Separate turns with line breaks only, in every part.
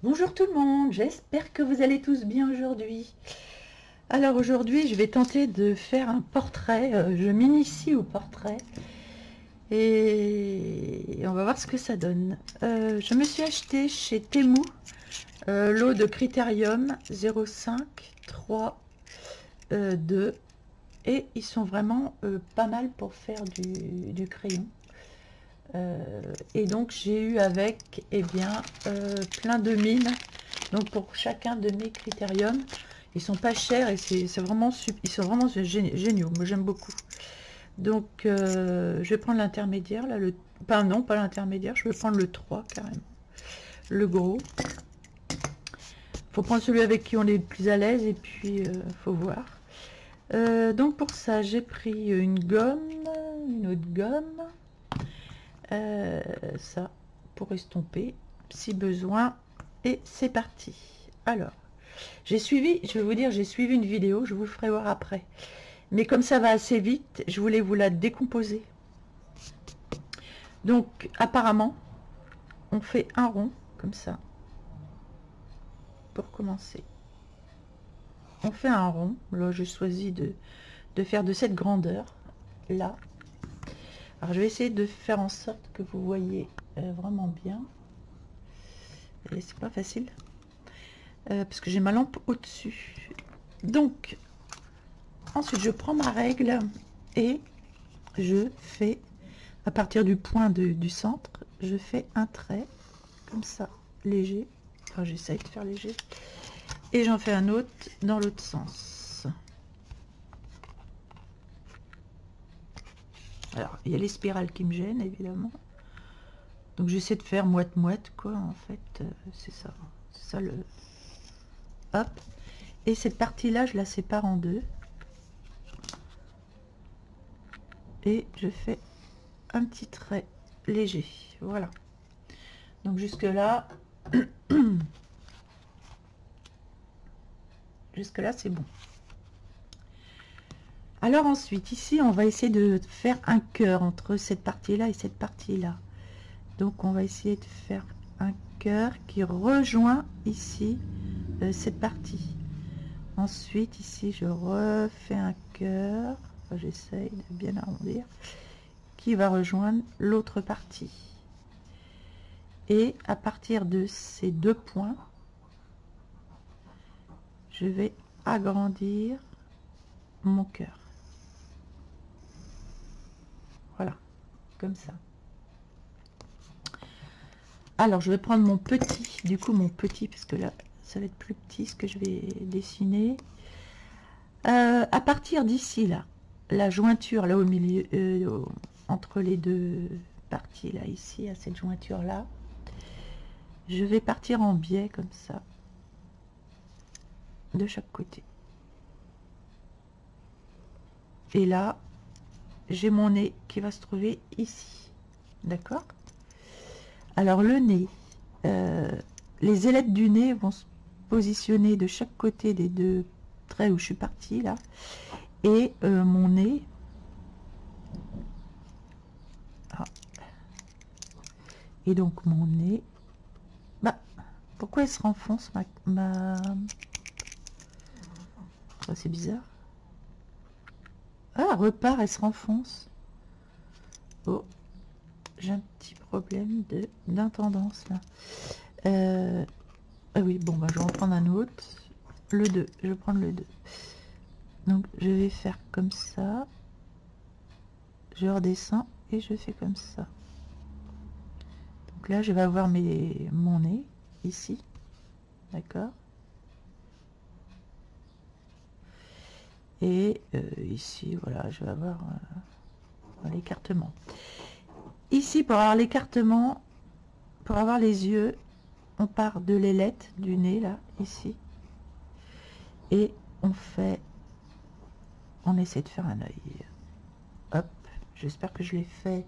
Bonjour tout le monde, j'espère que vous allez tous bien aujourd'hui. Alors aujourd'hui, je vais tenter de faire un portrait. Je m'initie au portrait et on va voir ce que ça donne. Je me suis acheté chez Temu l'eau de Critérium 05 3 2 et ils sont vraiment pas mal pour faire du crayon. Et donc j'ai eu avec plein de mines, donc pour chacun de mes critériums. Ils sont pas chers et c'est vraiment ils sont vraiment géniaux, moi j'aime beaucoup. Donc je vais prendre l'intermédiaire là, enfin non pas l'intermédiaire, je vais prendre le 3 carrément, le gros. Faut prendre celui avec qui on est le plus à l'aise et puis faut voir. Donc pour ça j'ai pris une autre gomme, ça pour estomper si besoin, et c'est parti. Alors j'ai suivi, je vais vous dire, j'ai suivi une vidéo, je vous le ferai voir après, mais comme ça va assez vite, je voulais vous la décomposer. Donc apparemment on fait un rond comme ça pour commencer. On fait un rond, là je choisis de faire de cette grandeur là. Alors je vais essayer de faire en sorte que vous voyez vraiment bien. Et c'est pas facile parce que j'ai ma lampe au-dessus. Donc ensuite je prends ma règle et je fais à partir du point du centre, je fais un trait comme ça, léger. Enfin j'essaye de faire léger. Et j'en fais un autre dans l'autre sens. Alors il y a les spirales qui me gênent évidemment. Donc j'essaie de faire moite-moite quoi en fait. C'est ça le... Hop. Et cette partie là je la sépare en deux. Et je fais un petit trait léger. Voilà. Donc jusque là... jusque là c'est bon. Alors ensuite ici on va essayer de faire un cœur entre cette partie là et cette partie là. Donc on va essayer de faire un cœur qui rejoint ici cette partie. Ensuite ici je refais un cœur, enfin, j'essaye de bien arrondir, qui va rejoindre l'autre partie. Et à partir de ces deux points, je vais agrandir mon cœur. Voilà, comme ça. Alors je vais prendre mon petit, du coup mon petit, parce que là ça va être plus petit ce que je vais dessiner. À partir d'ici là, la jointure là au milieu, entre les deux parties là, ici à cette jointure là, je vais partir en biais comme ça, de chaque côté. Et là, j'ai mon nez qui va se trouver ici, d'accord? Alors le nez, les ailettes du nez vont se positionner de chaque côté des deux traits où je suis partie là, et mon nez, ah. Et donc mon nez, bah pourquoi elle se renfonce ça c'est bizarre. Ah, repart, elle se renfonce. Oh, j'ai un petit problème d'intendance là. Ah oui, bon, bah, je vais en prendre un autre. Le 2, je vais prendre le 2. Donc, je vais faire comme ça. Je redescends et je fais comme ça. Donc là, je vais avoir mon nez ici. D'accord. Et ici, voilà, je vais avoir l'écartement. Ici, pour avoir l'écartement, pour avoir les yeux, on part de l'ailette du nez, là, ici. Et on essaie de faire un œil. Hop, j'espère que je l'ai fait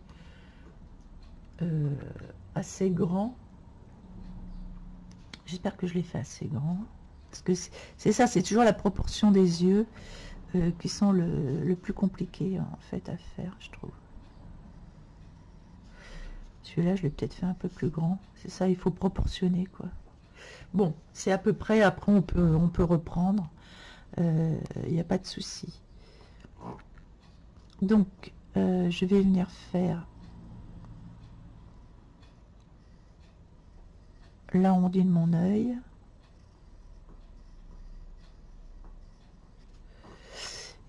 assez grand. J'espère que je l'ai fait assez grand. Parce que c'est ça, c'est toujours la proportion des yeux qui sont le plus compliqué en fait à faire, je trouve. Celui-là, je l'ai peut-être fait un peu plus grand. C'est ça, il faut proportionner, quoi. Bon, c'est à peu près, après on peut reprendre, il n'y a pas de souci. Donc, je vais venir faire l'arrondi de mon œil.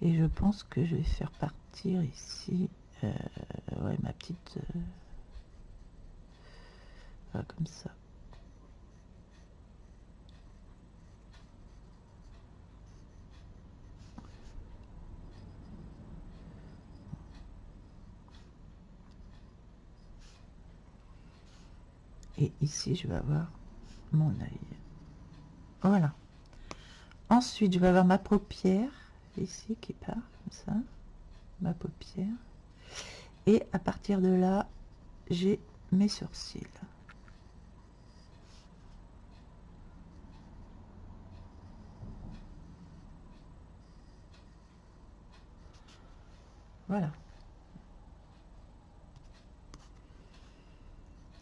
Et je pense que je vais faire partir ici, ouais, ma petite... voilà, comme ça. Et ici, je vais avoir mon œil. Voilà. Ensuite, je vais avoir ma paupière, ici, qui part, comme ça. Ma paupière. Et à partir de là, j'ai mes sourcils. Voilà.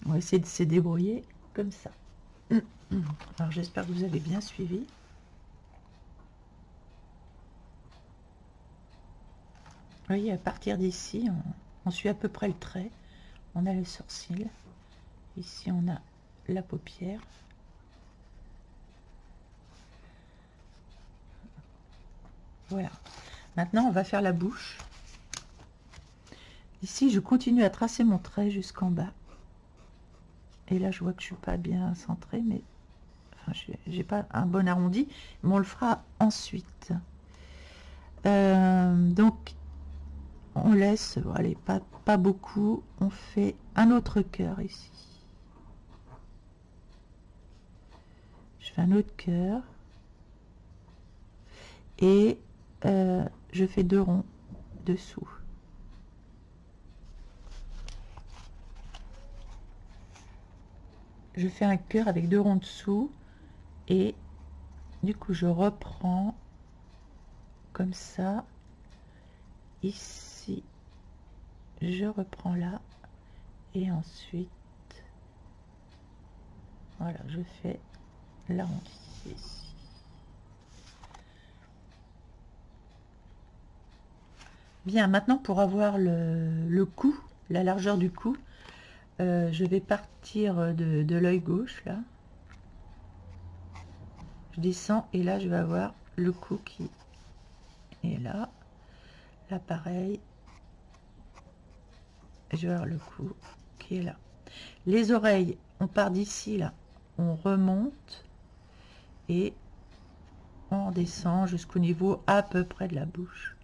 On va essayer de se débrouiller comme ça. Alors, j'espère que vous avez bien suivi. Vous voyez, à partir d'ici, on suit à peu près le trait. On a le sourcil. Ici, on a la paupière. Voilà. Maintenant, on va faire la bouche. Ici, je continue à tracer mon trait jusqu'en bas. Et là, je vois que je suis pas bien centrée, mais enfin, j'ai pas un bon arrondi, mais on le fera ensuite. Donc, on laisse, bon, allez, pas beaucoup. On fait un autre cœur ici. Je fais un autre cœur. Et je fais 2 ronds dessous. Je fais un cœur avec 2 ronds dessous et du coup je reprends comme ça. Ici je reprends là et ensuite voilà, je fais l'arrondi ici. Bien, maintenant pour avoir le cou, la largeur du cou, je vais partir de l'œil gauche là. Je descends et là je vais avoir le cou qui est là. Là pareil. Je vais avoir le cou qui est là. Les oreilles, on part d'ici là. On remonte et on descend jusqu'au niveau à peu près de la bouche.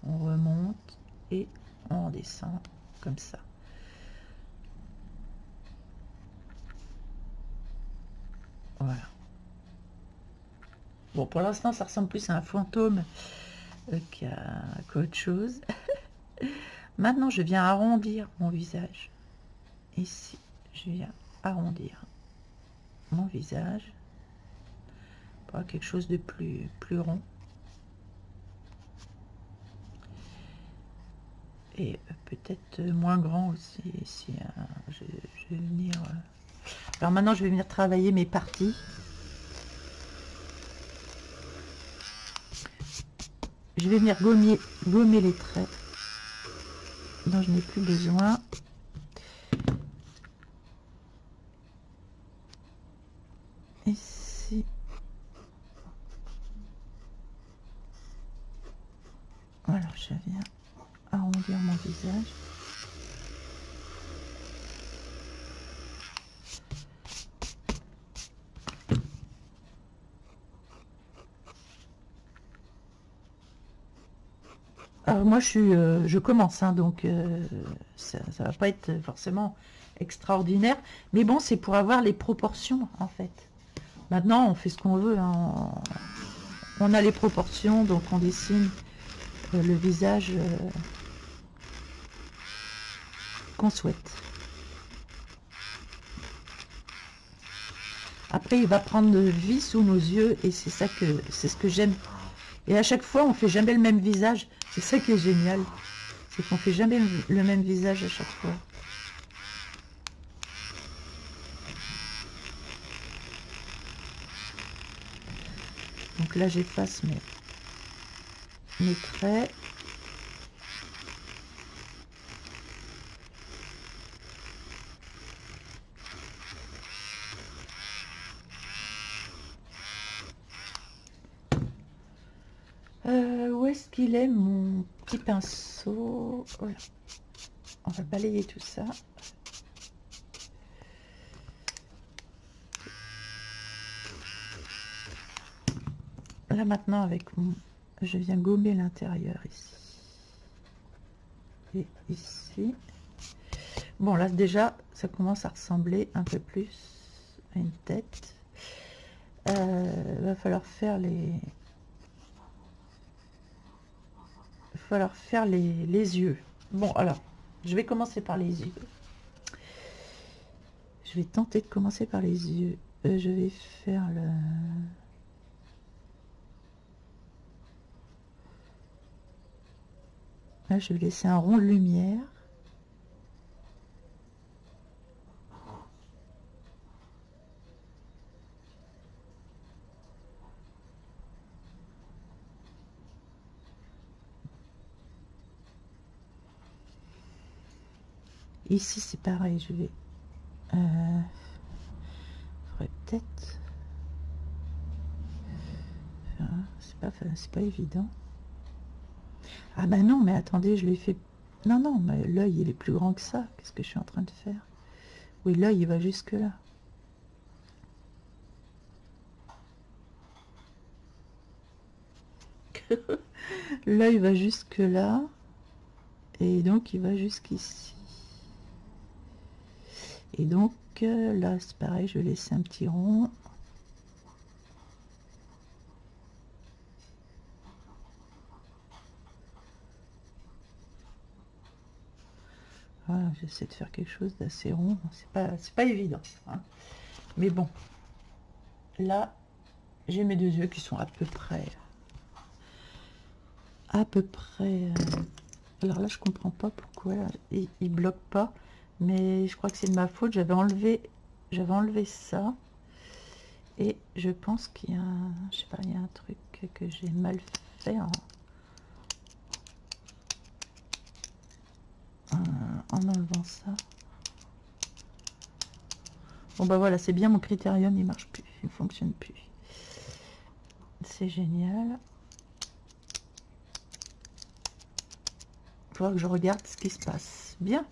On remonte et on descend comme ça. Voilà. Bon, pour l'instant, ça ressemble plus à un fantôme qu'autre chose. Maintenant, je viens arrondir mon visage. Ici, je viens arrondir mon visage pour avoir quelque chose de plus rond. Et peut-être moins grand aussi. Ici, je vais venir... Alors maintenant, je vais venir travailler mes parties. Je vais venir gommer les traits dont je n'ai plus besoin. Ici. Voilà, je viens arrondir mon visage. Alors moi je commence, hein, donc ça va pas être forcément extraordinaire, mais bon, c'est pour avoir les proportions en fait. Maintenant on fait ce qu'on veut, hein. On a les proportions, donc on dessine le visage qu'on souhaite. Après il va prendre vie sous nos yeux et c'est ce que j'aime. Et à chaque fois on fait jamais le même visage. C'est ça qui est génial, c'est qu'on fait jamais le même visage à chaque fois. Donc là j'efface mes traits. Où est-ce qu'il est mon petit pinceau? Voilà. On va balayer tout ça. Là maintenant avec mon... Je viens gommer l'intérieur ici. Et ici. Bon là déjà ça commence à ressembler un peu plus à une tête. Va falloir faire les... les yeux. Bon alors, je vais commencer par les yeux. Je vais tenter de commencer par les yeux. Je vais faire le... Là, je vais laisser un rond de lumière. Ici, c'est pareil, je vais... faudrait peut-être... c'est pas évident. Ah bah non, mais attendez, je l'ai fait... Non, non, mais l'œil, il est plus grand que ça. Qu'est-ce que je suis en train de faire? Oui, l'œil, il va jusque là. L'œil va jusque là. Et donc, il va jusqu'ici. Et donc, là, c'est pareil, je vais laisser un petit rond. Voilà, j'essaie de faire quelque chose d'assez rond. C'est pas évident, hein. Mais bon, là, j'ai mes deux yeux qui sont à peu près... Alors là, je comprends pas pourquoi il bloque pas. Mais je crois que c'est de ma faute. J'avais enlevé ça. Et je pense qu'il y a je sais pas, il y a un truc que j'ai mal fait en enlevant ça. Bon bah voilà, c'est bien, mon critérium il marche plus, il fonctionne plus. C'est génial. Il faudra que je regarde ce qui se passe. Bien.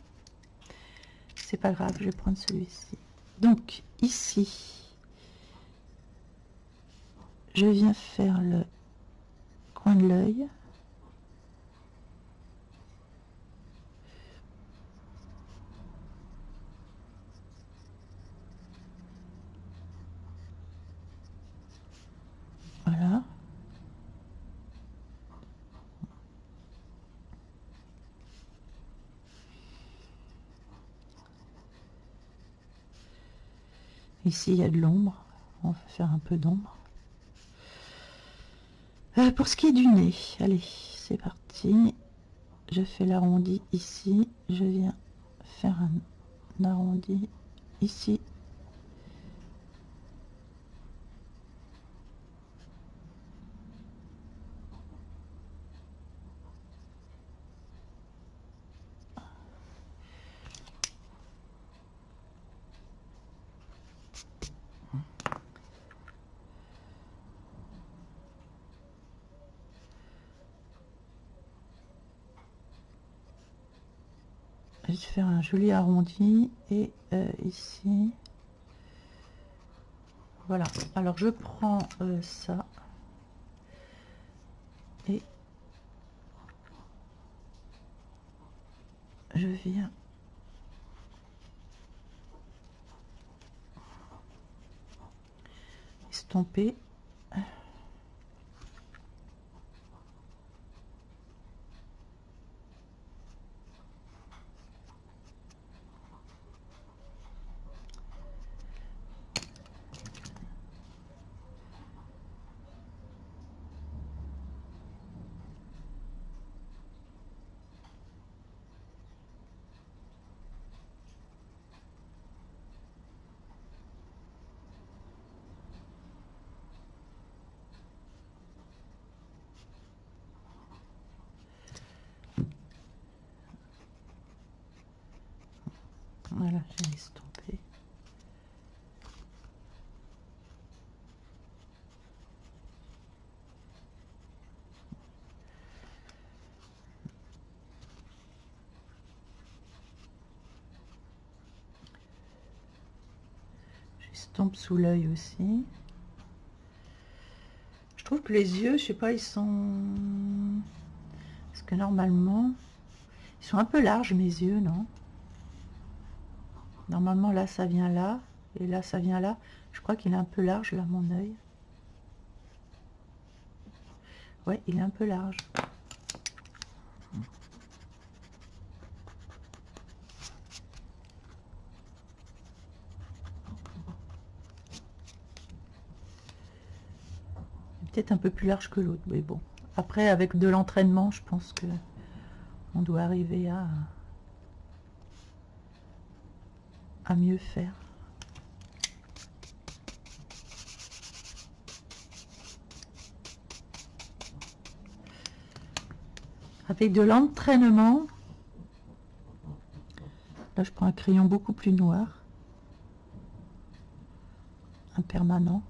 C'est pas grave, je vais prendre celui-ci. Donc ici, je viens faire le coin de l'œil. Voilà. Ici, il y a de l'ombre. On va faire un peu d'ombre. Pour ce qui est du nez, allez, c'est parti. Je fais l'arrondi ici. Je viens faire un arrondi ici. Je vais faire un joli arrondi et ici. Voilà. Alors je prends ça et je viens estomper. Voilà, j'ai estompé. J'estompe sous l'œil aussi. Je trouve que les yeux, je sais pas, ils sont... Parce que normalement, ils sont un peu larges mes yeux, non? Normalement là, ça vient là, et là, ça vient là. Je crois qu'il est un peu large là, mon œil. Ouais, il est un peu large. Peut-être un peu plus large que l'autre, mais bon. Après, avec de l'entraînement, je pense que on doit arriver à mieux faire. Avec de l'entraînement, là je prends un crayon beaucoup plus noir, un permanent.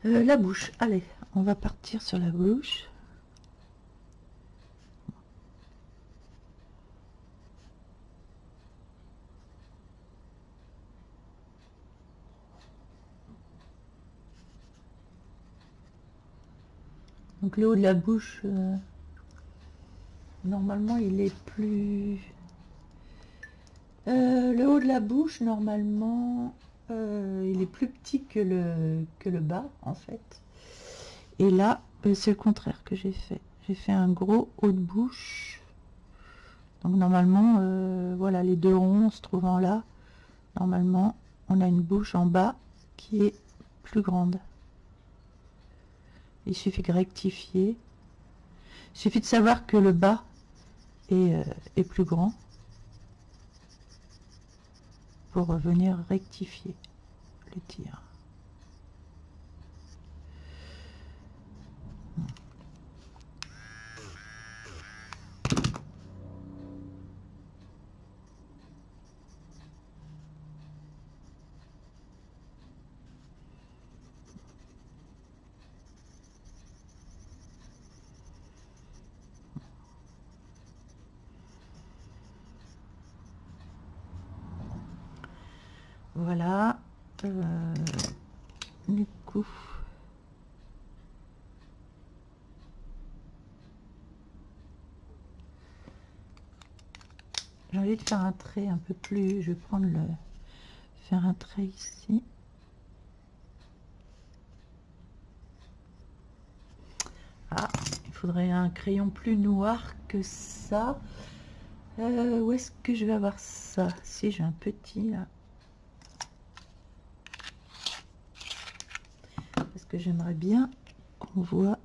La bouche, allez, on va partir sur la bouche. Donc le haut de la bouche, normalement il est plus... le haut de la bouche, normalement, il est plus petit que le bas, en fait. Et là, c'est le contraire que j'ai fait. J'ai fait un gros haut de bouche. Donc normalement, voilà, les deux ronds se trouvant là, normalement, on a une bouche en bas qui est plus grande. Il suffit de rectifier. Il suffit de savoir que le bas est plus grand pour venir rectifier le tir. Voilà, du coup, j'ai envie de faire un trait un peu plus, je vais prendre faire un trait ici. Ah, il faudrait un crayon plus noir que ça. Où est-ce que je vais avoir ça? Si j'ai un petit là. Parce que j'aimerais bien qu'on voit.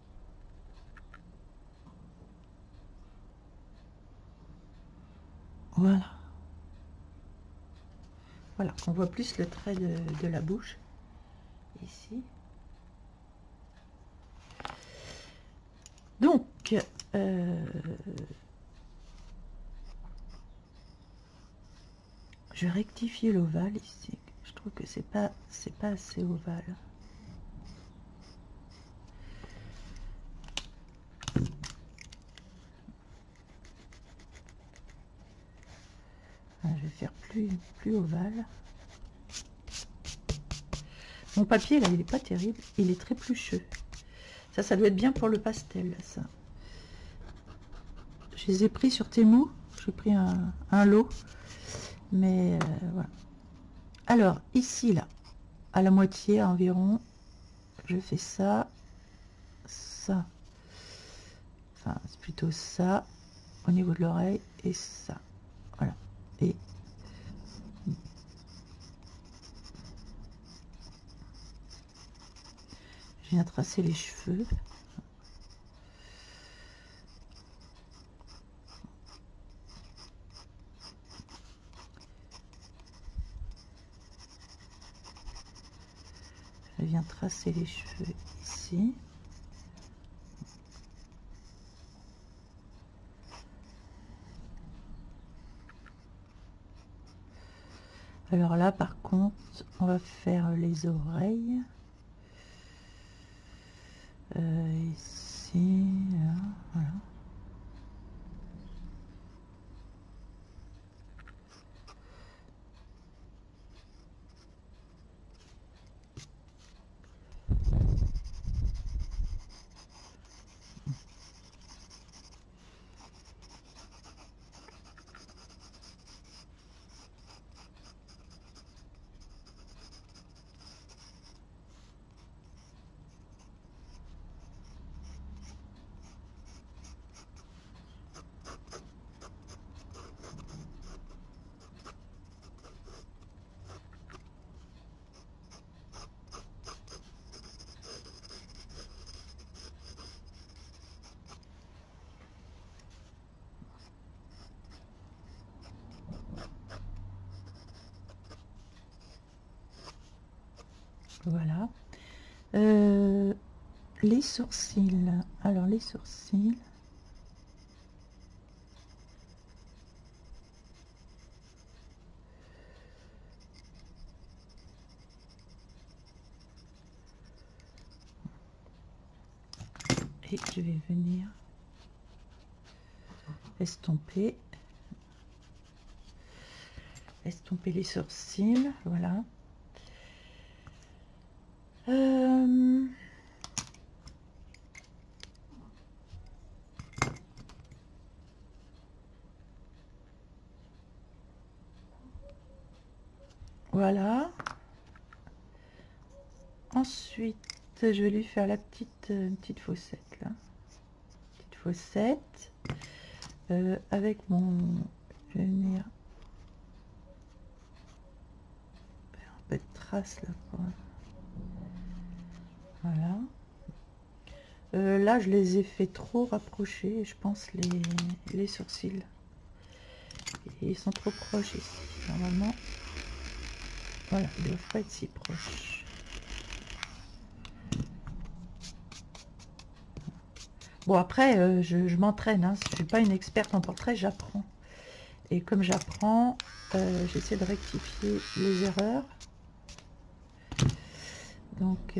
Voilà. Voilà, qu'on voit plus le trait de la bouche. Ici. Donc, je vais rectifier l'ovale ici. Je trouve que c'est pas assez ovale. Je vais faire plus ovale. Mon papier là, il est pas terrible, il est très plucheux. Ça doit être bien pour le pastel, ça. Je les ai pris sur Temu, j'ai pris un lot, mais voilà. Alors, ici, là, à la moitié environ, je fais ça, ça. Enfin, c'est plutôt ça, au niveau de l'oreille, et ça. Voilà. Et je viens tracer les cheveux. Je viens tracer les cheveux ici. Alors là, par contre, on va faire les oreilles. Ici, là, voilà. Voilà. Les sourcils. Alors, les sourcils. Et je vais venir estomper les sourcils. Voilà. Voilà. Ensuite, je vais lui faire la petite fossette là. Petite fossette. Avec mon... Je vais venir faire un peu de traces là. Voilà. Là, je les ai fait trop rapprocher, je pense, les sourcils. Et ils sont trop proches ici. Normalement, voilà, ils ne doivent pas être si proches. Bon, après, je m'entraîne, hein. Je ne suis pas une experte en portrait, j'apprends. Et comme j'apprends, j'essaie de rectifier les erreurs. Donc...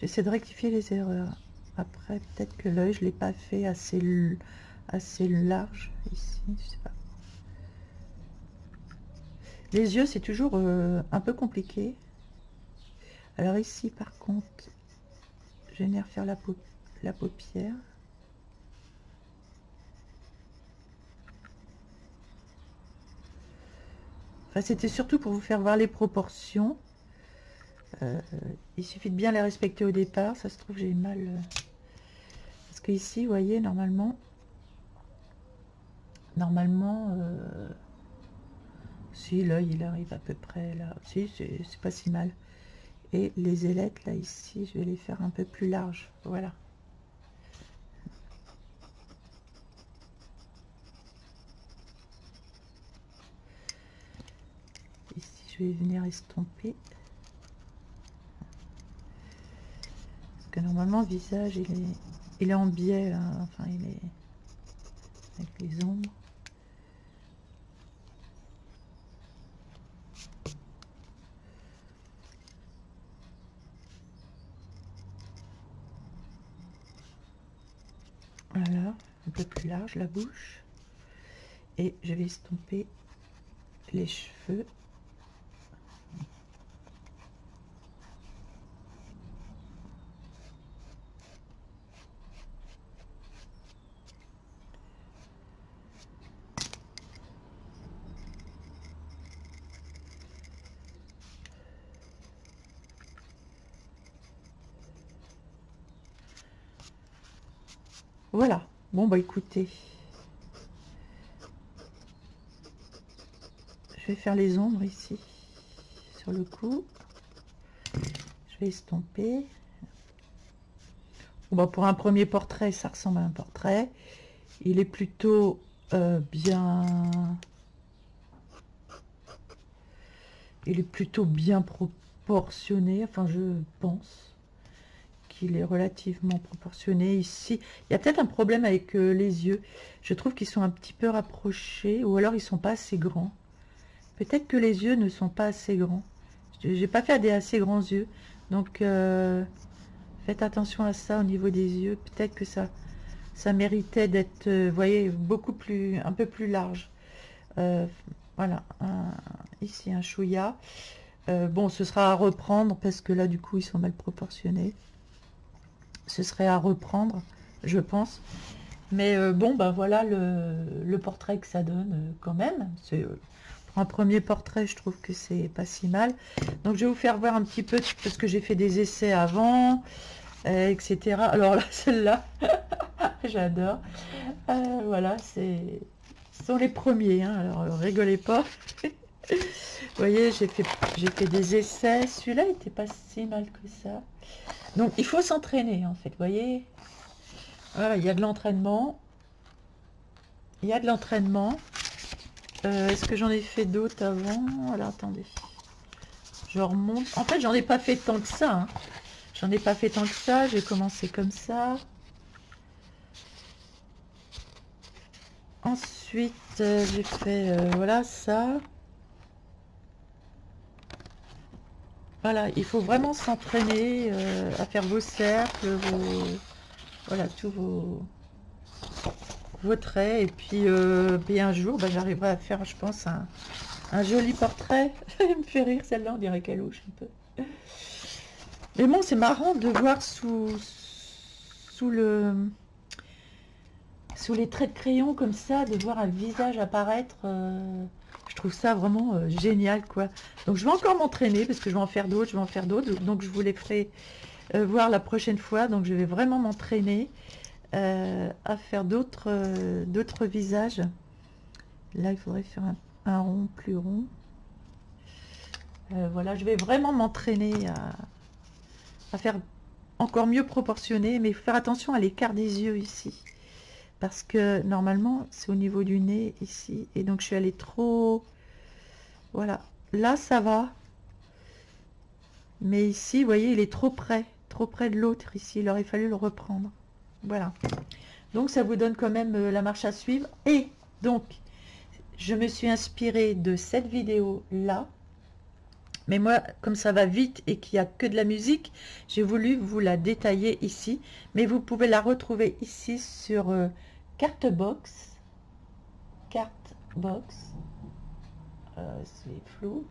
j'essaie de rectifier les erreurs. Après, peut-être que l'œil, je ne l'ai pas fait assez large ici, je sais pas. Les yeux, c'est toujours un peu compliqué. Alors ici, par contre, je vais venir faire la paupière. Enfin, c'était surtout pour vous faire voir les proportions. Il suffit de bien les respecter au départ. Ça se trouve, j'ai mal... parce que ici, vous voyez, normalement... si l'œil, il arrive à peu près là. Si, c'est pas si mal. Et les ailettes, là, ici, je vais les faire un peu plus larges. Voilà. Ici, je vais venir estomper. Parce que normalement, le visage, il est en biais. Hein. Enfin, il est avec les ombres. Voilà, un peu plus large la bouche. Et je vais estomper les cheveux. Voilà. Bon, bah écoutez. Je vais faire les ombres ici. Sur le cou. Je vais estomper. Bon, bah pour un premier portrait, ça ressemble à un portrait. Il est plutôt bien... Il est plutôt bien proportionné. Enfin, je pense qu'il est relativement proportionné. Ici, il y a peut-être un problème avec les yeux. Je trouve qu'ils sont un petit peu rapprochés. Ou alors, ils sont pas assez grands. Peut-être que les yeux ne sont pas assez grands. J'ai pas fait des assez grands yeux. Donc, faites attention à ça au niveau des yeux. Peut-être que ça méritait d'être, vous voyez, beaucoup plus, un peu plus large. Voilà, ici un chouïa. Bon, ce sera à reprendre parce que là, du coup, ils sont mal proportionnés. Ce serait à reprendre, je pense. Mais bon, ben voilà le portrait que ça donne quand même. C'est pour un premier portrait, je trouve que c'est pas si mal. Donc, je vais vous faire voir un petit peu parce que j'ai fait des essais avant, etc. Alors là, celle-là, j'adore. Voilà, ce sont les premiers. Hein, alors, rigolez pas. Vous voyez, j'ai fait des essais. Celui-là n'était pas si mal que ça. Donc, il faut s'entraîner, en fait. Vous voyez, voilà, il y a de l'entraînement. Il y a de l'entraînement. Est-ce que j'en ai fait d'autres avant? Alors, attendez. Je remonte. En fait, j'en ai pas fait tant que ça. Hein. J'en ai pas fait tant que ça. J'ai commencé comme ça. Ensuite, j'ai fait, voilà, ça. Voilà, il faut vraiment s'entraîner à faire vos cercles, voilà, tous vos traits. Et puis un jour, bah, j'arriverai à faire, je pense, un joli portrait. Elle me fait rire, celle-là, on dirait qu'elle louche un peu. Mais bon, c'est marrant de voir sous les traits de crayon comme ça, de voir un visage apparaître. Je trouve ça vraiment génial, quoi. Donc, je vais encore m'entraîner parce que je vais en faire d'autres, Donc, je vous les ferai voir la prochaine fois. Donc, je vais vraiment m'entraîner à faire d'autres visages. Là, il faudrait faire un rond plus rond. Voilà, je vais vraiment m'entraîner à faire encore mieux proportionné, mais il faut faire attention à l'écart des yeux ici. Parce que normalement, c'est au niveau du nez ici. Et donc, je suis allée trop... Voilà. Là, ça va. Mais ici, vous voyez, il est trop près de l'autre ici. Il aurait fallu le reprendre. Voilà. Donc, ça vous donne quand même la marche à suivre. Et donc, je me suis inspirée de cette vidéo-là. Mais moi, comme ça va vite et qu'il n'y a que de la musique, j'ai voulu vous la détailler ici. Mais vous pouvez la retrouver ici sur Cartbox. C'est flou.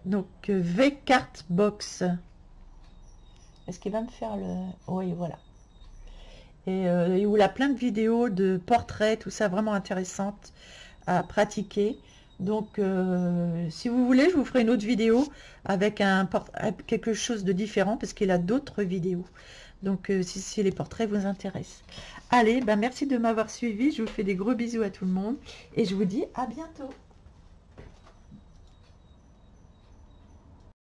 Donc, V-Cartbox. Est-ce qu'il va me faire le... Oui, voilà. Et où il a plein de vidéos de portraits, tout ça, vraiment intéressantes à pratiquer. Donc, si vous voulez, je vous ferai une autre vidéo avec quelque chose de différent, parce qu'il a d'autres vidéos. Donc, si les portraits vous intéressent. Allez, ben merci de m'avoir suivi. Je vous fais des gros bisous à tout le monde. Et je vous dis à bientôt.